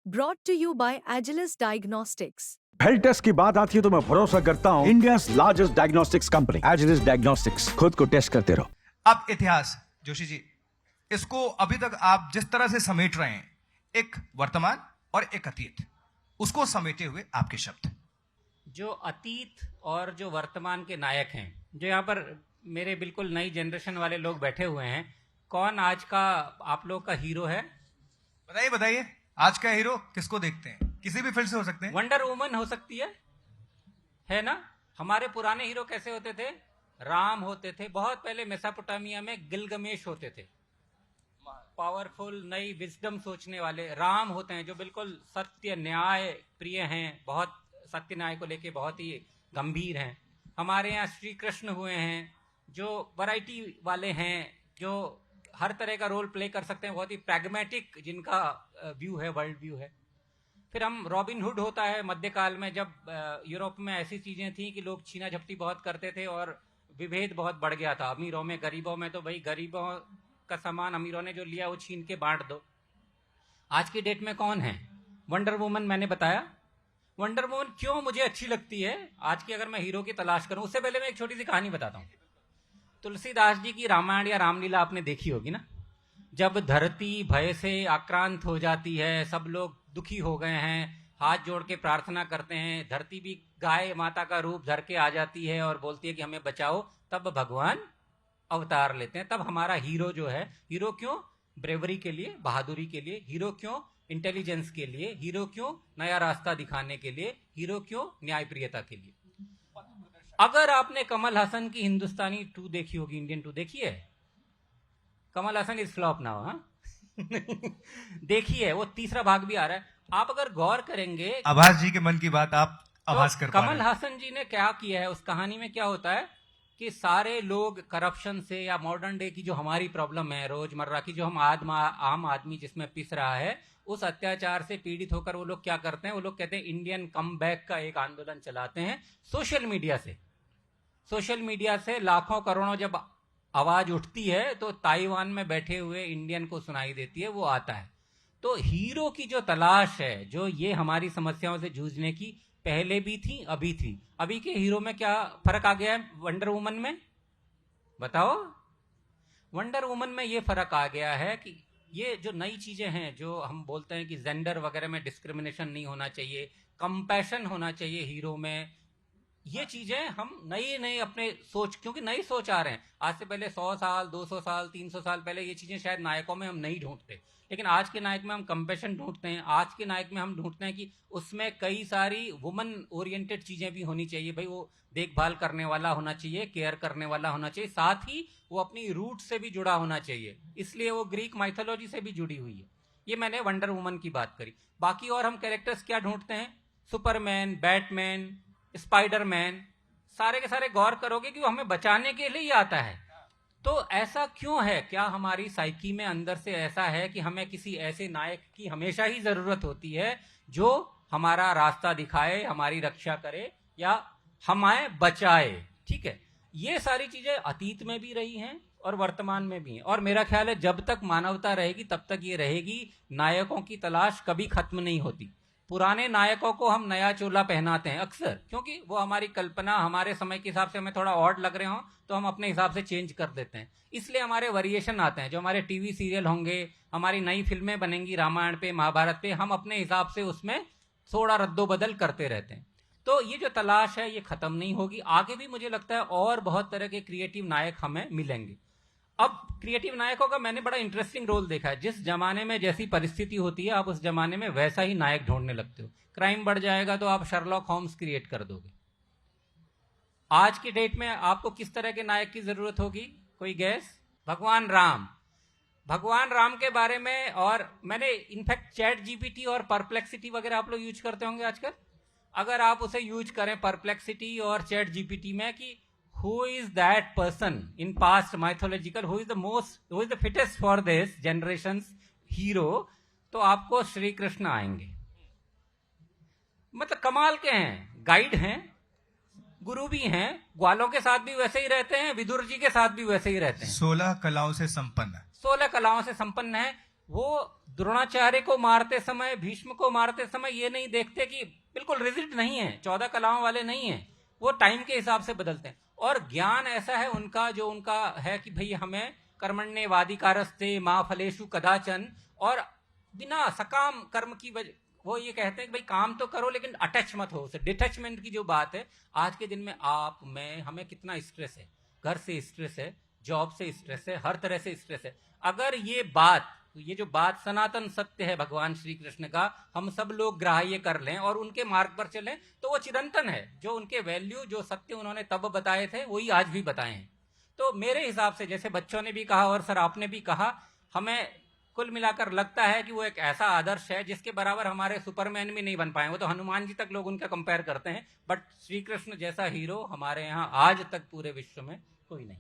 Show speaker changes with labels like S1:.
S1: Brought to you by Agilus Diagnostics.
S2: Health test की बात आती है तो मैं भरोसा करता हूँ India largest diagnostics company Agilus diagnostics. खुद को टेस्ट करते रहो।
S3: अब इतिहास जोशी जी, इसको अभी तक आप जिस तरह से समेट रहे हैं, एक वर्तमान और एक अतीत, उसको समेटे हुए आपके शब्द।
S4: जो अतीत और जो वर्तमान के नायक हैं, जो यहाँ पर मेरे बिल्कुल नई जनरेशन वाले लोग बैठे हुए हैं, कौन आज का आप लोग का हीरो है?
S3: बताइए बताइए, आज का हीरो किसको देखते हैं? किसी भी फील्ड से हो सकते हैं।
S4: वंडर वुमन हो सकती है ना? हमारे पुराने हीरो कैसे होते थे? राम होते थे, बहुत पहले मेसोपोटामिया में गिलगमेश होते थे, पावरफुल नई विजडम सोचने वाले। राम होते हैं जो बिल्कुल सत्य न्याय प्रिय हैं, बहुत सत्य न्याय को लेके बहुत ही गंभीर हैं। हमारे यहाँ श्री कृष्ण हुए हैं जो वैरायटी वाले हैं, जो हर तरह का रोल प्ले कर सकते हैं, बहुत ही प्रैग्मेटिक जिनका व्यू है, वर्ल्ड व्यू है। फिर हम रॉबिन हुड होता है मध्यकाल में, जब यूरोप में ऐसी चीजें थी कि लोग छीना झपटी बहुत करते थे और विभेद बहुत बढ़ गया था, अमीरों में गरीबों में। तो भाई गरीबों का सामान अमीरों ने जो लिया वो छीन के बांट दो। आज की डेट में कौन है? Wonder woman. मैंने बताया वंडर वुमन क्यों मुझे अच्छी लगती है आज की, अगर मैं हीरो की तलाश करूं। उससे पहले मैं एक छोटी सी कहानी बताता हूं। तुलसीदास जी की रामायण या रामलीला आपने देखी होगी ना। जब धरती भय से आक्रांत हो जाती है, सब लोग दुखी हो गए हैं, हाथ जोड़ के प्रार्थना करते हैं, धरती भी गाय माता का रूप धर के आ जाती है और बोलती है कि हमें बचाओ, तब भगवान अवतार लेते हैं। तब हमारा हीरो जो है, हीरो क्यों? ब्रेवरी के लिए, बहादुरी के लिए। हीरो क्यों? इंटेलिजेंस के लिए। हीरो क्यों? नया रास्ता दिखाने के लिए। हीरो क्यों? न्यायप्रियता के लिए। अगर आपने कमल हसन की हिंदुस्तानी 2 देखी होगी, इंडियन 2 देखी है? Kamal Haasan is flop now, हाँ? देखिए, वो तीसरा भाग भी आ रहा है। आप अगर गौर करेंगे,
S3: आभास जी के मन की बात आप आभास कर पा रहे
S4: कमल
S3: हैं।
S4: हसन जी ने क्या किया है उस कहानी में? क्या होता है कि सारे लोग करप्शन से, या मॉडर्न डे की जो हमारी प्रॉब्लम है रोजमर्रा की, जो हम आम आदमी जिसमें पिस रहा है, उस अत्याचार से पीड़ित होकर वो लोग क्या करते हैं? वो लोग कहते हैं इंडियन कम बैक का एक आंदोलन चलाते हैं सोशल मीडिया से। सोशल मीडिया से लाखों करोड़ों जब आवाज उठती है तो ताइवान में बैठे हुए इंडियन को सुनाई देती है, वो आता है। तो हीरो की जो तलाश है, जो ये हमारी समस्याओं से जूझने की, पहले भी थी, अभी थी। अभी के हीरो में क्या फर्क आ गया है वंडर वुमन में? बताओ। वंडर वुमन में ये फर्क आ गया है कि ये जो नई चीजें हैं, जो हम बोलते हैं कि जेंडर वगैरह में डिस्क्रिमिनेशन नहीं होना चाहिए, कंपैशन होना चाहिए हीरो में, ये चीजें हम नई अपने सोच, क्योंकि नई सोच आ रहे हैं। आज से पहले 100 साल, 200 साल, 300 साल पहले ये चीजें शायद नायकों में हम नहीं ढूंढते, लेकिन आज के नायक में हम कंपैशन ढूंढते हैं। आज के नायक में हम ढूंढते हैं कि उसमें कई सारी वुमन ओरिएंटेड चीजें भी होनी चाहिए। भाई वो देखभाल करने वाला होना चाहिए, केयर करने वाला होना चाहिए, साथ ही वो अपनी रूट से भी जुड़ा होना चाहिए, इसलिए वो ग्रीक माइथोलॉजी से भी जुड़ी हुई है। ये मैंने वंडर वुमन की बात करी। बाकी और हम कैरेक्टर्स क्या ढूंढते हैं? सुपरमैन, बैटमैन, स्पाइडरमैन, सारे के सारे गौर करोगे कि वो हमें बचाने के लिए ही आता है। तो ऐसा क्यों है? क्या हमारी साइकी में अंदर से ऐसा है कि हमें किसी ऐसे नायक की हमेशा ही जरूरत होती है जो हमारा रास्ता दिखाए, हमारी रक्षा करे या हमें बचाए? ठीक है, ये सारी चीजें अतीत में भी रही हैं और वर्तमान में भी हैं, और मेरा ख्याल है जब तक मानवता रहेगी तब तक ये रहेगी। नायकों की तलाश कभी खत्म नहीं होती। पुराने नायकों को हम नया चोला पहनाते हैं अक्सर, क्योंकि वो हमारी कल्पना, हमारे समय के हिसाब से हमें थोड़ा ऑड लग रहे हो तो हम अपने हिसाब से चेंज कर देते हैं। इसलिए हमारे वेरिएशन आते हैं। जो हमारे टीवी सीरियल होंगे, हमारी नई फिल्में बनेंगी रामायण पे, महाभारत पे, हम अपने हिसाब से उसमें थोड़ा रद्दो बदल करते रहते हैं। तो ये जो तलाश है ये खत्म नहीं होगी। आगे भी मुझे लगता है और बहुत तरह के क्रिएटिव नायक हमें मिलेंगे। अब क्रिएटिव नायकों का मैंने बड़ा इंटरेस्टिंग रोल देखा है। जिस जमाने में जैसी परिस्थिति होती है, आप उस जमाने में वैसा ही नायक ढूंढने लगते हो। क्राइम बढ़ जाएगा तो आप शर्लॉक होम्स क्रिएट कर दोगे। आज की डेट में आपको किस तरह के नायक की जरूरत होगी? कोई गैस? भगवान राम। भगवान राम के बारे में, और मैंने इनफैक्ट चैट जीपीटी और परप्लेक्सिटी वगैरह आप लोग यूज करते होंगे आजकल। अगर आप उसे यूज करें परप्लेक्सिटी और चैट जीपीटी में कि who is that person in past mythological, who is the fittest for this generation's hero, तो आपको श्री कृष्ण आएंगे। मतलब कमाल के हैं, गाइड हैं, गुरु भी हैं, ग्वालों के साथ भी वैसे ही रहते हैं, विदुर जी के साथ भी वैसे ही रहते हैं।
S3: 16 कलाओं से संपन्न।
S4: 16 कलाओं से संपन्न है। वो द्रोणाचार्य को मारते समय, भीष्म को मारते समय ये नहीं देखते कि बिल्कुल रिजिड नहीं है, 14 कलाओं वाले नहीं है, वो टाइम के हिसाब से बदलते हैं। और ज्ञान ऐसा है उनका, जो उनका है कि भाई हमें कर्मण्येवाधिकारस्ते मा फलेषु कदाचन, और बिना सकाम कर्म की वजह, वो ये कहते हैं कि भाई काम तो करो लेकिन अटैच मत हो उसे। डिटैचमेंट की जो बात है, आज के दिन में आप, मैं, हमें कितना स्ट्रेस है, घर से स्ट्रेस है, जॉब से स्ट्रेस है, हर तरह से स्ट्रेस है। अगर ये जो बात सनातन सत्य है भगवान श्री कृष्ण का, हम सब लोग ग्राह्य कर लें और उनके मार्ग पर चलें, तो वो चिरंतन है। जो उनके वैल्यू, जो सत्य उन्होंने तब बताए थे, वही आज भी बताए हैं। तो मेरे हिसाब से, जैसे बच्चों ने भी कहा और सर आपने भी कहा, हमें कुल मिलाकर लगता है कि वो एक ऐसा आदर्श है जिसके बराबर हमारे सुपरमैन भी नहीं बन पाए। वो तो हनुमान जी तक लोग उनका कंपेयर करते हैं, बट श्री कृष्ण जैसा हीरो हमारे यहाँ आज तक पूरे विश्व में कोई नहीं।